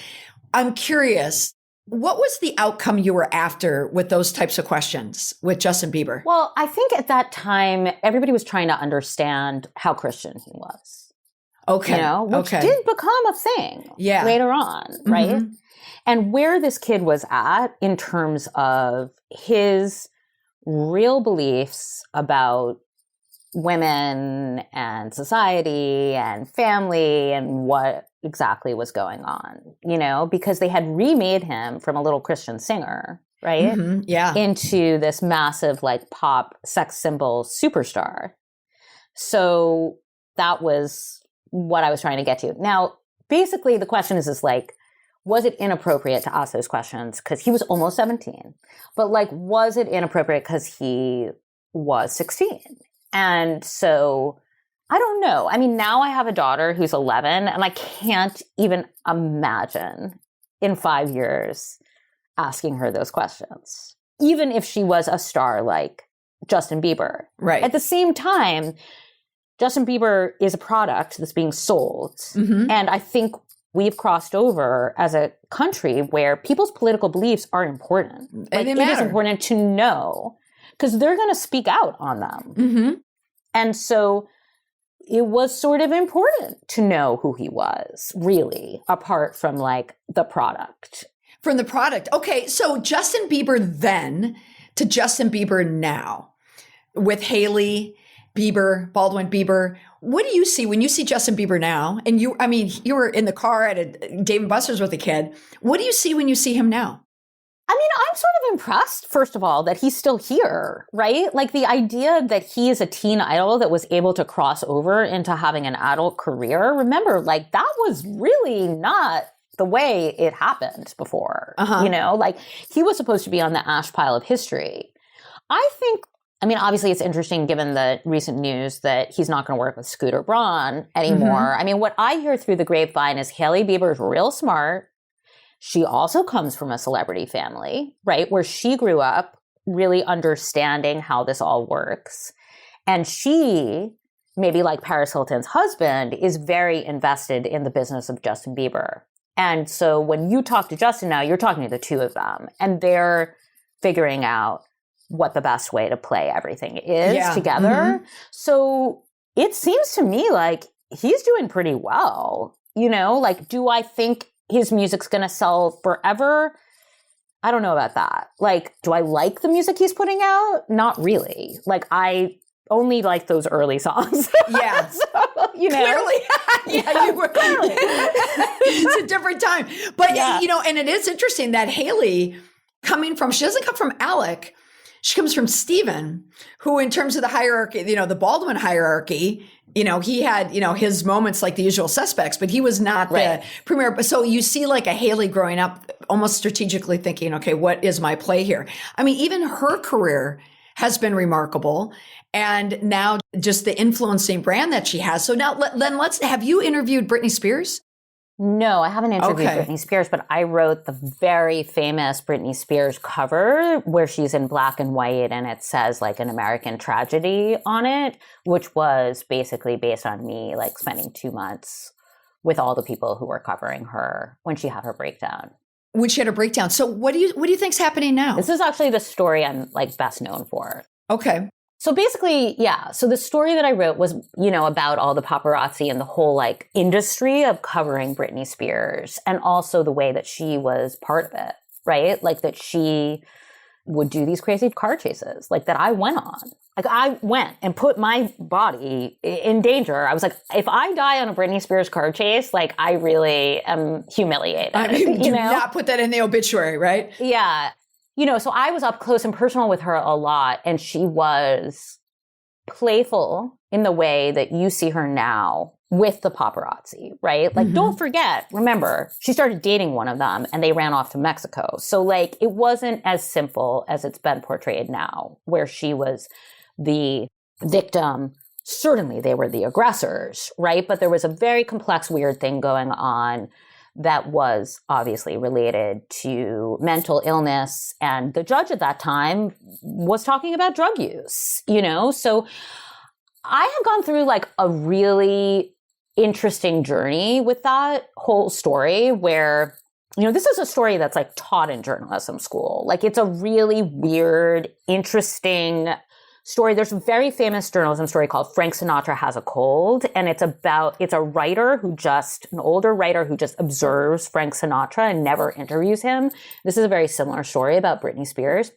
I'm curious, what was the outcome you were after with those types of questions with Justin Bieber? Well, I think at that time, everybody was trying to understand how Christian he was. Okay. Which did become a thing later on, right? Mm-hmm. And where this kid was at in terms of his real beliefs about women and society and family and what exactly was going on, because they had remade him from a little Christian singer, right? Mm-hmm. Yeah. Into this massive pop sex symbol superstar. So that was what I was trying to get to. Now, basically the question is was it inappropriate to ask those questions? Because he was almost 17. But was it inappropriate because he was 16? And so I don't know. I mean, now I have a daughter who's 11 and I can't even imagine in 5 years asking her those questions, even if she was a star like Justin Bieber. Right. At the same time, Justin Bieber is a product that's being sold. Mm-hmm. And I think we've crossed over as a country where people's political beliefs are important. And it is important to know because they're going to speak out on them. Mm-hmm. And so it was sort of important to know who he was, really, apart from the product. From the product. Okay, so Justin Bieber then to Justin Bieber now with Hailey Bieber, Baldwin Bieber. What do you see when you see Justin Bieber now? And you were in the car at a Dave & Buster's with a kid. What do you see when you see him now? I mean, I'm sort of impressed, first of all, that he's still here, right? The idea that he is a teen idol that was able to cross over into having an adult career. Remember, that was really not the way it happened before, he was supposed to be on the ash pile of history. Obviously it's interesting given the recent news that he's not going to work with Scooter Braun anymore. Mm-hmm. What I hear through the grapevine is Hailey Bieber is real smart. She also comes from a celebrity family, right? Where she grew up really understanding how this all works. And she, maybe like Paris Hilton's husband, is very invested in the business of Justin Bieber. And so when you talk to Justin now, you're talking to the two of them and they're figuring out what the best way to play everything is together. Mm-hmm. So it seems to me like he's doing pretty well. Do I think his music's going to sell forever? I don't know about that. Do I like the music he's putting out? Not really. I only like those early songs. Yeah. So, Clearly. Yeah, you were. Clearly. It's a different time. But, and it is interesting that Hailey she doesn't come from Alec. She comes from Steven, who in terms of the hierarchy, the Baldwin hierarchy, he had, his moments like The Usual Suspects, but he was not the premier. So you see a Hailey growing up almost strategically thinking, okay, what is my play here? Even her career has been remarkable. And now just the influencing brand that she has. So now have you interviewed Britney Spears? No, I haven't interviewed Britney Spears, but I wrote the very famous Britney Spears cover where she's in black and white and it says an American tragedy on it, which was basically based on me spending 2 months with all the people who were covering her when she had her breakdown. When she had a breakdown. So what do you think's happening now? This is actually the story I'm best known for. Okay. So basically, so the story that I wrote was, about all the paparazzi and the whole industry of covering Britney Spears and also the way that she was part of it, right? That she would do these crazy car chases, that I went on. I went and put my body in danger. I was if I die on a Britney Spears car chase, I really am humiliated. Do not put that in the obituary, right? Yeah. So I was up close and personal with her a lot, and she was playful in the way that you see her now, with the paparazzi, right? Like, don't forget, remember, she started dating one of them and they ran off to Mexico. So like, it wasn't as simple as it's been portrayed now, where she was the victim. Certainly they were the aggressors, right? But there was a very complex, weird thing going on that was obviously related to mental illness. And the judge at that time was talking about drug use, you know? So I have gone through like a really interesting journey with that whole story where, you know, this is a story that's like taught in journalism school. Like it's a really weird, interesting story. There's a very famous journalism story called Frank Sinatra Has a Cold. And it's a writer an older writer who just observes Frank Sinatra and never interviews him. This is a very similar story about Britney Spears.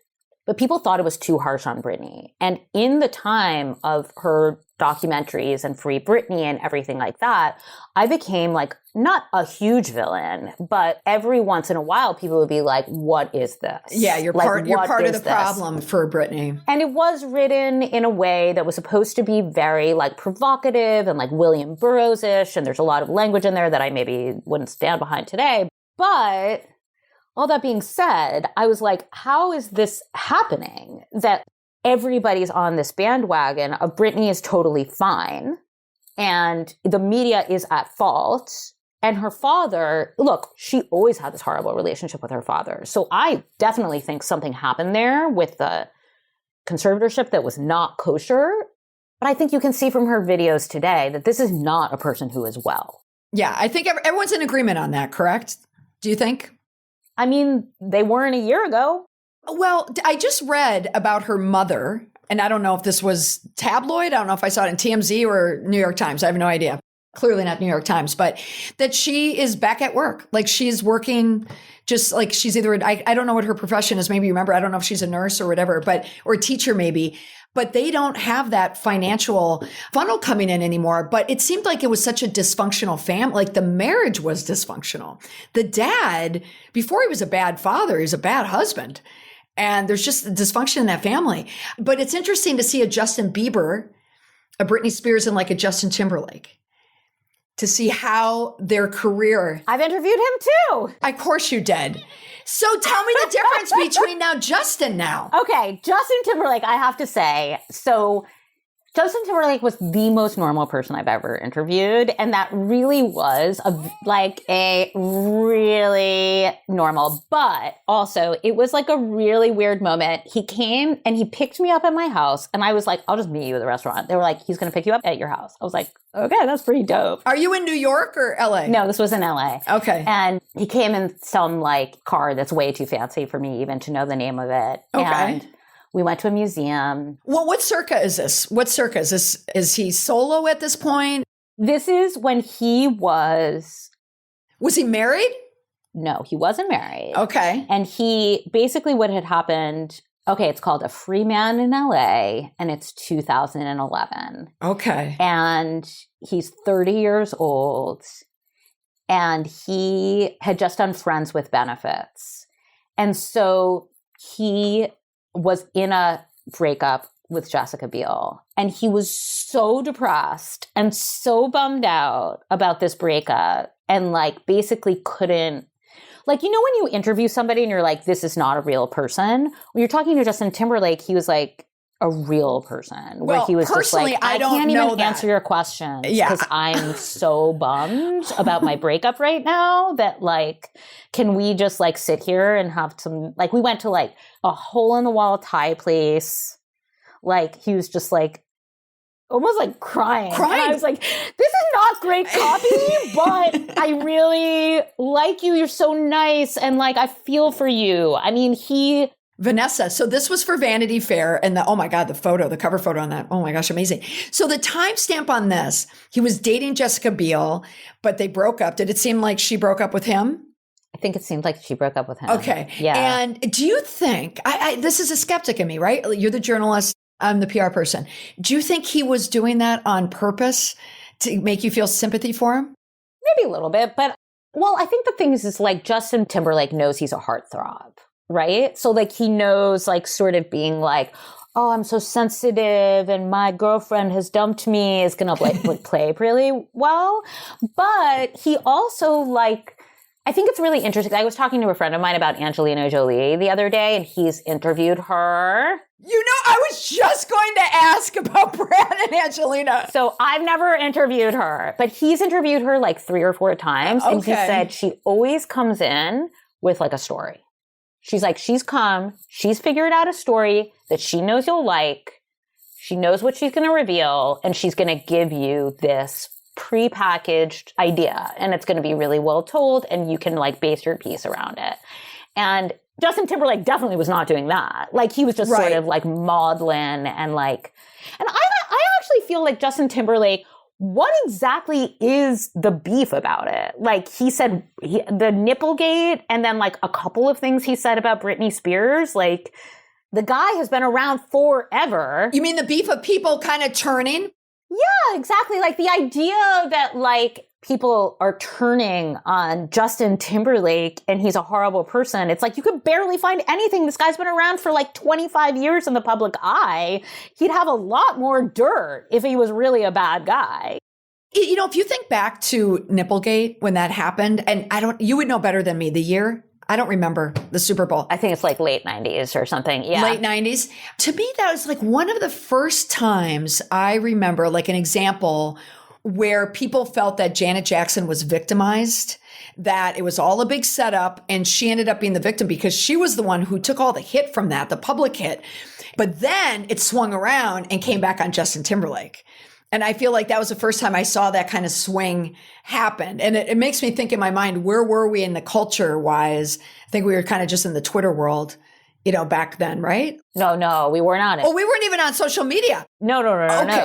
But people thought it was too harsh on Britney. And in the time of her documentaries and Free Britney and everything like that, I became like, not a huge villain, but every once in a while people would be like, what is this? Yeah, you're part of the problem for Britney. And it was written in a way that was supposed to be very like provocative and like William Burroughs-ish. And there's a lot of language in there that I maybe wouldn't stand behind today. But all that being said, I was like, how is this happening? That everybody's on this bandwagon of Britney is totally fine and the media is at fault. And her father, look, she always had this horrible relationship with her father. So I definitely think something happened there with the conservatorship that was not kosher. But I think you can see from her videos today that this is not a person who is well. Yeah, I think everyone's in agreement on that, correct? Do you think? I mean, they weren't a year ago. Well, I just read about her mother, and I don't know if this was tabloid. I don't know if I saw it in TMZ or New York Times. I have no idea. Clearly not New York Times, but that she is back at work. Like she's working just like she's either, I don't know what her profession is. Maybe you remember, I don't know if she's a nurse or whatever, or a teacher maybe. But they don't have that financial funnel coming in anymore. But it seemed like it was such a dysfunctional family. Like the marriage was dysfunctional. The dad, before he was a bad father, he was a bad husband. And there's just dysfunction in that family. But it's interesting to see a Justin Bieber, a Britney Spears, and like a Justin Timberlake, to see how their career. I've interviewed him too. Of course you did. So tell me the difference between Justin now. Okay, Justin Timberlake, I have to say. So Justin Timberlake was the most normal person I've ever interviewed. And that really was a really normal, but also it was like a really weird moment. He came and he picked me up at my house and I was like, I'll just meet you at the restaurant. They were like, he's going to pick you up at your house. I was like, okay, that's pretty dope. Are you in New York or LA? No, this was in LA. Okay. And he came in some like car that's way too fancy for me even to know the name of it. Okay. And we went to a museum. Well, what circa is this? What circa is this? Is he solo at this point? This is when he was... Was he married? No, he wasn't married. Okay. And he, basically what had happened, okay, it's called A Free Man in LA, and it's 2011. Okay. And he's 30 years old, and he had just done Friends with Benefits. And so he was in a breakup with Jessica Biel. And he was so depressed and so bummed out about this breakup and like basically couldn't, like, you know, when you interview somebody and you're like, this is not a real person. When you're talking to Justin Timberlake, he was like a real person where he was just like, I can't even answer your questions because I'm so bummed about my breakup right now that like, can we just like sit here and have some, like we went to like a hole in the wall Thai place. Like he was just like, almost like crying. And I was like, this is not great copy, but I really like you. You're so nice. And like, I feel for you. I mean, Vanessa, so this was for Vanity Fair and oh my God, the cover photo on that. Oh my gosh, amazing. So the timestamp on this, he was dating Jessica Biel, but they broke up. Did it seem like she broke up with him? I think it seemed like she broke up with him. Okay. Yeah. And do you think, this is a skeptic in me, right? You're the journalist. I'm the PR person. Do you think he was doing that on purpose to make you feel sympathy for him? Maybe a little bit, but well, I think the thing is like Justin Timberlake knows he's a heartthrob. Right? So like he knows like sort of being like, oh, I'm so sensitive and my girlfriend has dumped me is going to like play really well. But he also like, I think it's really interesting. I was talking to a friend of mine about Angelina Jolie the other day, and he's interviewed her. You know, I was just going to ask about Brad and Angelina. So I've never interviewed her, but he's interviewed her like 3 or 4 times. Okay. And he said she always comes in with like a story. She's like, she's figured out a story that she knows you'll like. She knows what she's going to reveal, and she's going to give you this prepackaged idea, and it's going to be really well told, and you can like base your piece around it. And Justin Timberlake definitely was not doing that. Like he was just sort of like maudlin and like, and I actually feel like Justin Timberlake, what exactly is the beef about it? Like he said the Nipplegate, and then like a couple of things he said about Britney Spears. Like the guy has been around forever. You mean the beef of people kind of turning? Yeah, exactly. Like the idea that like people are turning on Justin Timberlake and he's a horrible person. It's like you could barely find anything. This guy's been around for like 25 years in the public eye. He'd have a lot more dirt if he was really a bad guy. You know, if you think back to Nipplegate when that happened, and you would know better than me, the year. I don't remember the Super Bowl. I think it's like late 90s or something. Yeah. Late 90s. To me, that was like one of the first times I remember like an example where people felt that Janet Jackson was victimized, that it was all a big setup, and she ended up being the victim because she was the one who took all the hit from that, the public hit. But then it swung around and came back on Justin Timberlake. And I feel like that was the first time I saw that kind of swing happen. And it makes me think in my mind, where were we in the culture wise? I think we were kind of just in the Twitter world, you know, back then, right? No, we were not. Oh, we weren't even on social media. No.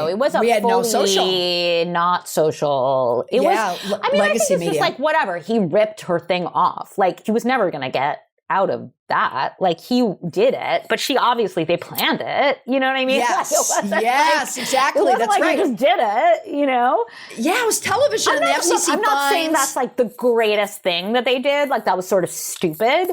It was we had no social. Not social. It was, I mean, I think it's media. Just like, whatever. He ripped her thing off. Like, he was never going to get out of that. Like he did it, but they planned it. You know what I mean? Yes, yes, like, exactly. It wasn't that's like right. He just did it, you know? Yeah, it was television. I'm not saying that's like the greatest thing that they did. Like that was sort of stupid,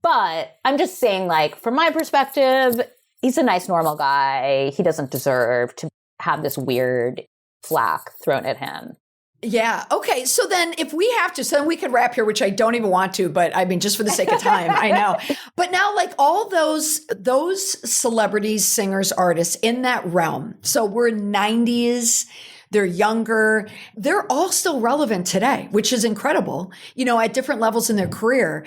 but I'm just saying like from my perspective, he's a nice, normal guy. He doesn't deserve to have this weird flack thrown at him. Yeah. Okay. So then if we have to, so then we could wrap here, which I don't even want to, but I mean, just for the sake of time, I know. But now like all those celebrities, singers, artists in that realm. So we're 90s, they're younger, they're all still relevant today, which is incredible, you know, at different levels in their career.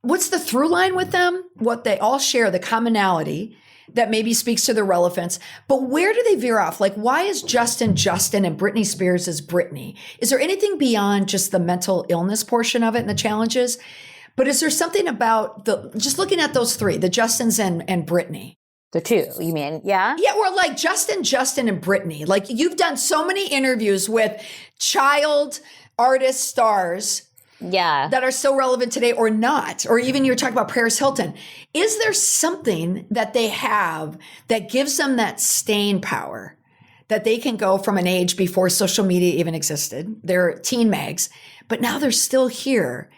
What's the through line with them? What they all share, the commonality that maybe speaks to their relevance, but where do they veer off? Like, why is Justin and Britney Spears is Britney? Is there anything beyond just the mental illness portion of it and the challenges? But is there something about just looking at those three, the Justins and Britney? The two, you mean? Yeah? Yeah, or like Justin, and Britney. Like you've done so many interviews with child artist stars. Yeah. That are so relevant today or not, or even you're talking about Paris Hilton. Is there something that they have that gives them that staying power that they can go from an age before social media even existed? They're teen mags, but now they're still here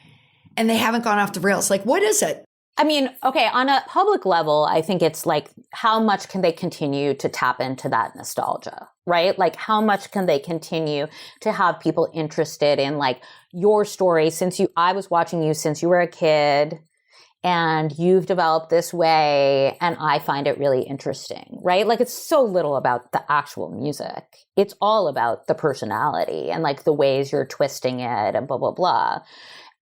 and they haven't gone off the rails. Like, what is it? I mean, okay, on a public level, I think it's like, how much can they continue to tap into that nostalgia, right? Like, how much can they continue to have people interested in like your story I was watching you since you were a kid and you've developed this way and I find it really interesting, right? Like, it's so little about the actual music. It's all about the personality and like the ways you're twisting it and blah, blah, blah.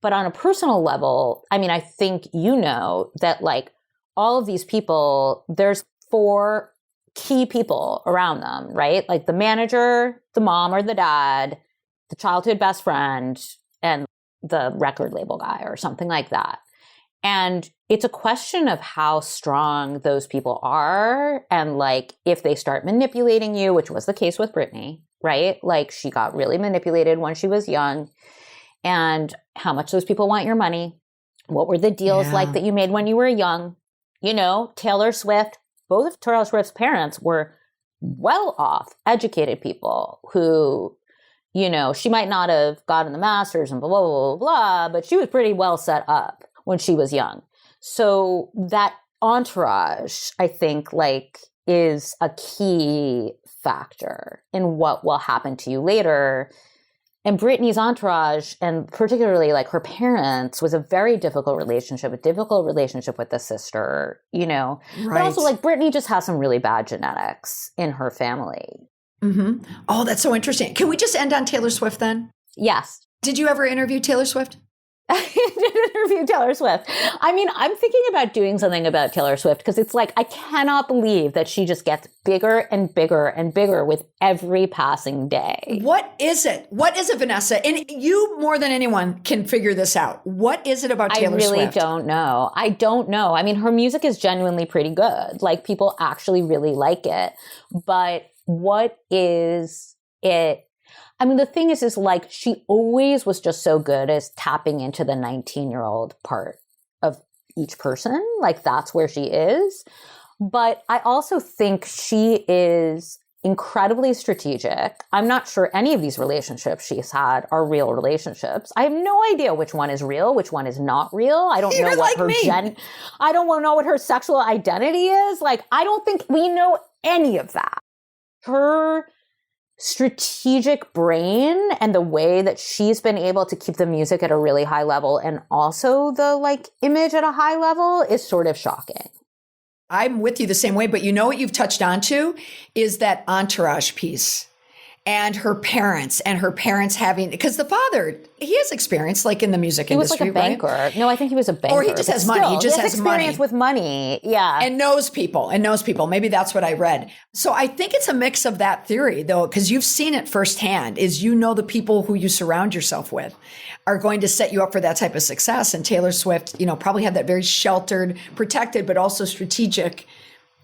But on a personal level, I mean, I think you know that like all of these people, there's 4 key people around them, right? Like the manager, the mom or the dad, the childhood best friend, and the record label guy or something like that. And it's a question of how strong those people are. And like, if they start manipulating you, which was the case with Britney, right? Like she got really manipulated when she was young. And how much those people want your money. What were the deals like that you made when you were young? You know, Taylor Swift, both of Taylor Swift's parents were well off, educated people who, you know, she might not have gotten the master's and blah, blah, blah, blah, blah, but she was pretty well set up when she was young. So that entourage, I think, like, is a key factor in what will happen to you later. And Britney's entourage, and particularly like her parents, was a very difficult relationship with the sister, you know. Right. But also like Britney just has some really bad genetics in her family. Mm-hmm. Oh, that's so interesting. Can we just end on Taylor Swift then? Yes. Did you ever interview Taylor Swift? I did interview Taylor Swift. I mean, I'm thinking about doing something about Taylor Swift because it's like, I cannot believe that she just gets bigger and bigger and bigger with every passing day. What is it? What is it, Vanessa? And you more than anyone can figure this out. What is it about Taylor Swift? I really don't know. I don't know. I mean, her music is genuinely pretty good. Like, people actually really like it. But what is it? I mean, the thing is like, she always was just so good as tapping into the 19-year-old part of each person. Like, that's where she is. But I also think she is incredibly strategic. I'm not sure any of these relationships she's had are real relationships. I have no idea which one is real, which one is not real. I don't know what I don't know what her sexual identity is. Like, I don't think we know any of that. Her strategic brain and the way that she's been able to keep the music at a really high level and also the like image at a high level is sort of shocking. I'm with you the same way, but you know what you've touched on to is that entourage piece. And her parents having, because the father, he has experience like in the music industry. He was like a banker. Right? No, I think he was a banker. Or he just has money. He just has experience with money. Yeah. And knows people. Maybe that's what I read. So I think it's a mix of that theory though, because you've seen it firsthand, is you know the people who you surround yourself with are going to set you up for that type of success. And Taylor Swift, you know, probably had that very sheltered, protected, but also strategic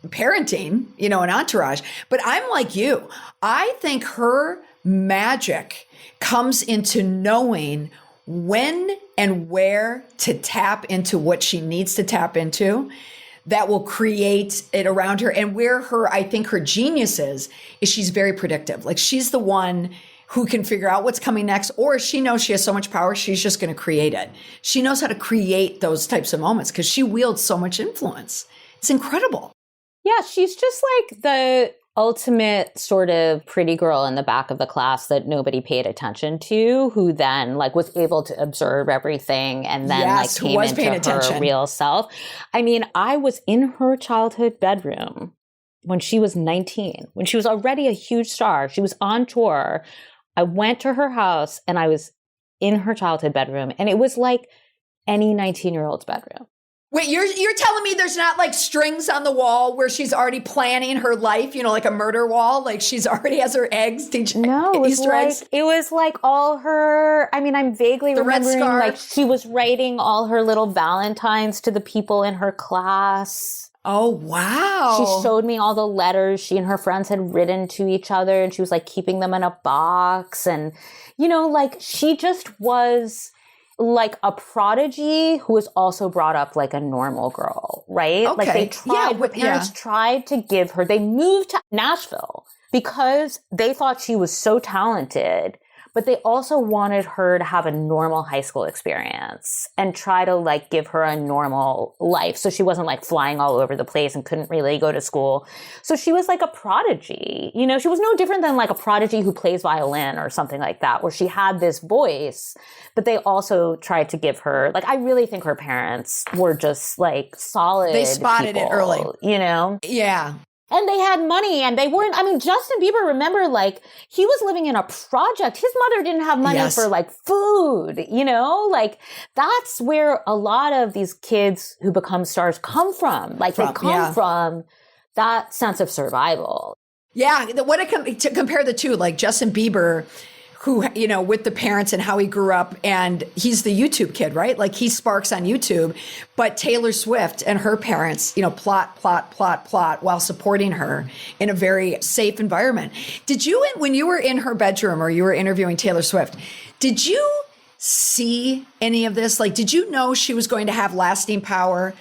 parenting, you know, an entourage. But I'm like you. I think her magic comes into knowing when and where to tap into what she needs to tap into that will create it around her. And where I think her genius is she's very predictive. Like, she's the one who can figure out what's coming next, or she knows she has so much power, she's just going to create it. She knows how to create those types of moments because she wields so much influence. It's incredible. Yeah, she's just like the ultimate sort of pretty girl in the back of the class that nobody paid attention to, who then like was able to observe everything and then like came into her real self. I mean, I was in her childhood bedroom when she was 19, when she was already a huge star. She was on tour. I went to her house and I was in her childhood bedroom, and it was like any 19-year-old's bedroom. Wait, you're telling me there's not like strings on the wall where she's already planning her life, you know, like a murder wall, like she's already has her eggs, Easter eggs? It was like all her, I mean, I'm vaguely remembering like she was writing all her little Valentines to the people in her class. Oh, wow. She showed me all the letters she and her friends had written to each other, and she was like keeping them in a box. And, you know, like she just was like a prodigy who was also brought up like a normal girl, right? Okay. Like her parents tried to give her, they moved to Nashville because they thought she was so talented, but they also wanted her to have a normal high school experience and try to like give her a normal life. So she wasn't like flying all over the place and couldn't really go to school. So she was like a prodigy, you know, she was no different than like a prodigy who plays violin or something like that, where she had this voice, but they also tried to give her, like, I really think her parents were just like solid. They spotted people, it early, you know? Yeah. And they had money, and they weren't, I mean, Justin Bieber, remember, like, he was living in a project. His mother didn't have money for, like, food, you know? Like, that's where a lot of these kids who become stars come from. Like, they come from that sense of survival. Yeah, to compare the two, like Justin Bieber, who, you know, with the parents and how he grew up, and he's the YouTube kid, right? Like, he sparks on YouTube, but Taylor Swift and her parents, you know, plot while supporting her in a very safe environment. Did you, when you were in her bedroom or you were interviewing Taylor Swift, did you see any of this? Like, did you know she was going to have lasting power?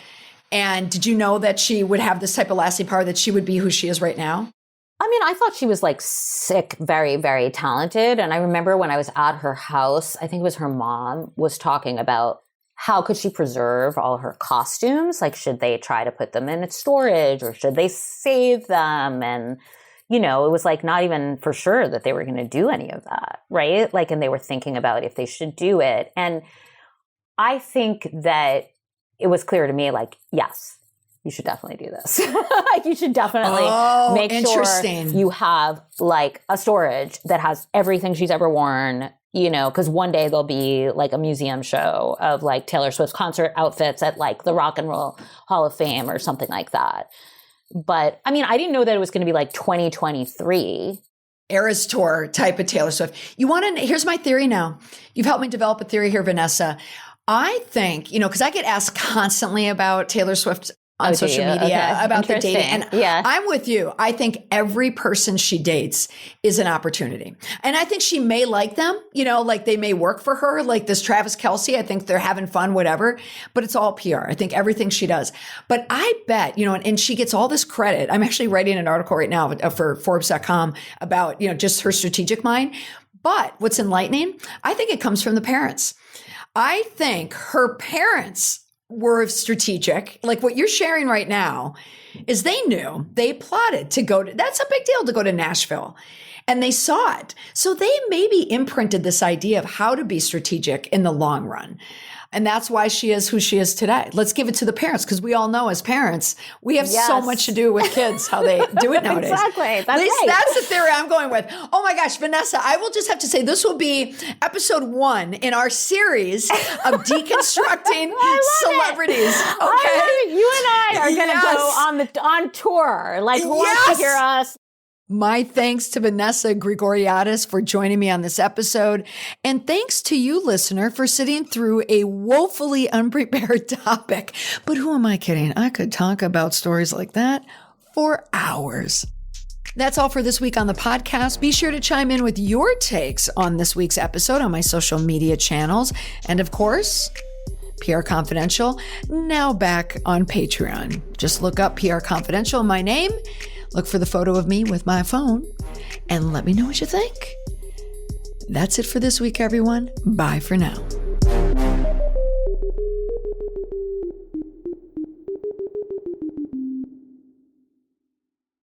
And did you know that she would have this type of lasting power, that she would be who she is right now? I mean, I thought she was like sick, very, very talented. And I remember when I was at her house, I think it was her mom was talking about how could she preserve all her costumes? Like, should they try to put them in storage or should they save them? And, you know, it was like not even for sure that they were going to do any of that, right? Like, and they were thinking about if they should do it. And I think that it was clear to me, like, yes, you should definitely do this. Like, you should definitely make sure you have like a storage that has everything she's ever worn, you know, because one day there'll be like a museum show of like Taylor Swift concert outfits at like the Rock and Roll Hall of Fame or something like that. But I mean, I didn't know that it was going to be like 2023. Eras Tour type of Taylor Swift. You want to, here's my theory now. You've helped me develop a theory here, Vanessa. I think, you know, because I get asked constantly about Taylor Swift on social media about the dating. And I'm with you. I think every person she dates is an opportunity. And I think she may like them, you know, like they may work for her, like this Travis Kelce. I think they're having fun, whatever, but it's all PR. I think everything she does. But I bet, you know, and she gets all this credit. I'm actually writing an article right now for Forbes.com about, you know, just her strategic mind. But what's enlightening, I think it comes from the parents. I think her parents were strategic. Like what you're sharing right now is they knew, they plotted to go to, that's a big deal to go to Nashville. And they saw it. So they maybe imprinted this idea of how to be strategic in the long run. And that's why she is who she is today. Let's give it to the parents, because we all know as parents, we have so much to do with kids, how they do it nowadays. Exactly. That's At least right. that's the theory I'm going with. Oh my gosh, Vanessa, I will just have to say this will be episode 1 in our series of deconstructing celebrities. Okay. You and I are going to go on tour. Like, who wants to hear us? My thanks to Vanessa Grigoriadis for joining me on this episode. And thanks to you, listener, for sitting through a woefully unprepared topic. But who am I kidding? I could talk about stories like that for hours. That's all for this week on the podcast. Be sure to chime in with your takes on this week's episode on my social media channels. And of course, PR Confidential, now back on Patreon. Just look up PR Confidential, my name. Look for the photo of me with my phone and let me know what you think. That's it for this week, everyone. Bye for now.